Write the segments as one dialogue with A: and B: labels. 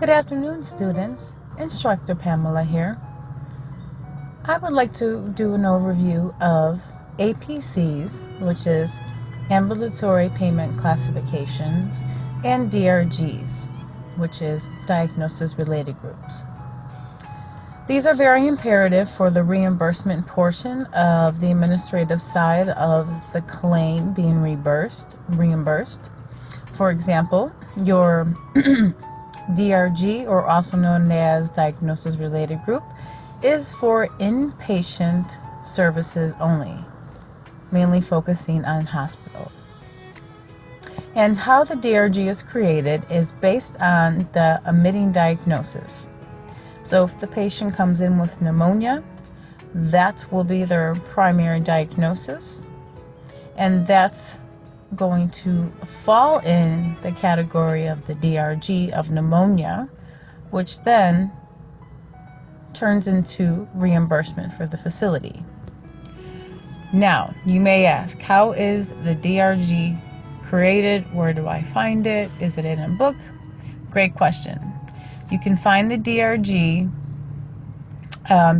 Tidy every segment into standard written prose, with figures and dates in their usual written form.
A: Good afternoon, students. Instructor Pamela here. I would like to do an overview of APCs, which is Ambulatory Payment Classifications, and DRGs, which is Diagnosis-Related Groups. These are very imperative for the reimbursement portion of the administrative side of the claim being reimbursed. For example, your DRG, or also known as Diagnosis Related Group, is for inpatient services only, mainly focusing on hospital. And how the DRG is created is based on the admitting diagnosis. So if the patient comes in with pneumonia, that will be their primary diagnosis, and that's going to fall in the category of the DRG of pneumonia, which then turns into reimbursement for the facility. Now, you may ask, how is the DRG created? Where do I find it? Is it in a book? Great question. You can find the DRG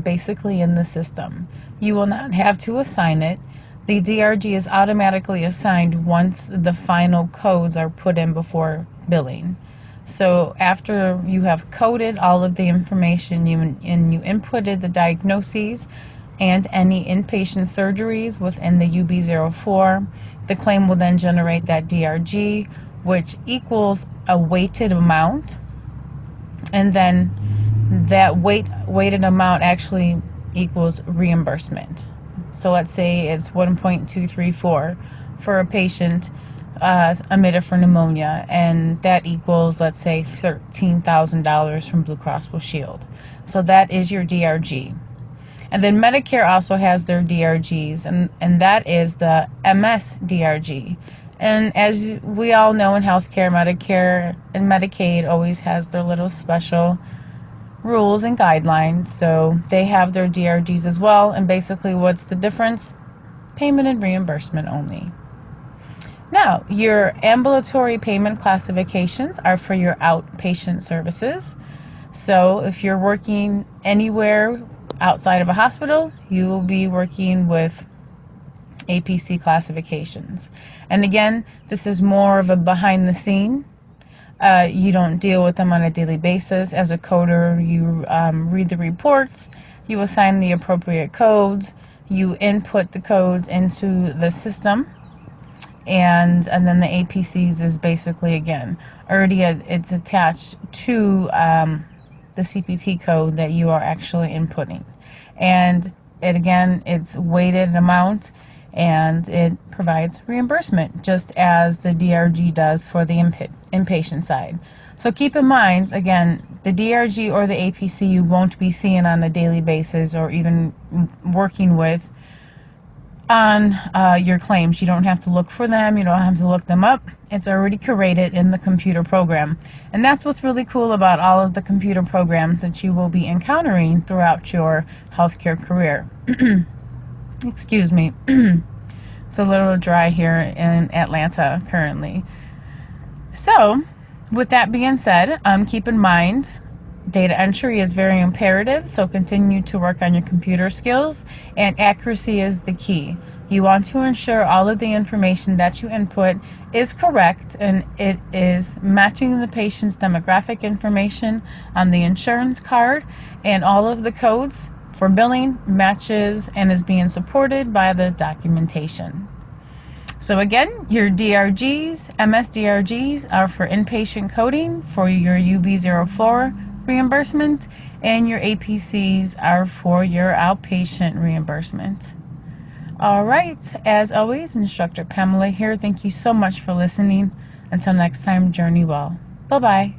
A: basically in the system. You will not have to assign it. The DRG is automatically assigned once the final codes are put in before billing. So after you have coded all of the information and you inputted the diagnoses and any inpatient surgeries within the UB04, the claim will then generate that DRG, which equals a weighted amount, and then that weighted amount actually equals reimbursement. So let's say it's 1.234 for a patient admitted for pneumonia, and that equals, let's say, $13,000 from Blue Cross Blue Shield. So that is your DRG. And then Medicare also has their DRGs, and that is the MS DRG. And as we all know in healthcare, Medicare and Medicaid always has their little special rules and guidelines, so they have their DRGs as well. And basically, what's the difference? Payment and reimbursement only. Now, your ambulatory payment classifications are for your outpatient services. So if you're working anywhere outside of a hospital, you will be working with APC classifications. And again, this is more of a behind the scene. You don't deal with them on a daily basis. As a coder, you read the reports, you assign the appropriate codes, you input the codes into the system, and then the APCs is basically, again, already it's attached to the CPT code that you are actually inputting. And it's weighted amount, and it provides reimbursement just as the DRG does for the inpatient side. So keep in mind, again, the DRG or the APC you won't be seeing on a daily basis or even working with on your claims. You don't have to look for them. You don't have to look them up. It's already created in the computer program. And that's what's really cool about all of the computer programs that you will be encountering throughout your healthcare career. Excuse me. It's a little dry here in Atlanta currently. So, with that being said, keep in mind, data entry is very imperative, so continue to work on your computer skills, and accuracy is the key. You want to ensure all of the information that you input is correct, and it is matching the patient's demographic information on the insurance card, and all of the codes for billing matches and is being supported by the documentation. So again, your DRGs, MS DRGs, are for inpatient coding for your UB04 reimbursement, and your APCs are for your outpatient reimbursement. All right, as always, Instructor Pamela here. Thank you so much for listening. Until next time, journey well. Bye-bye.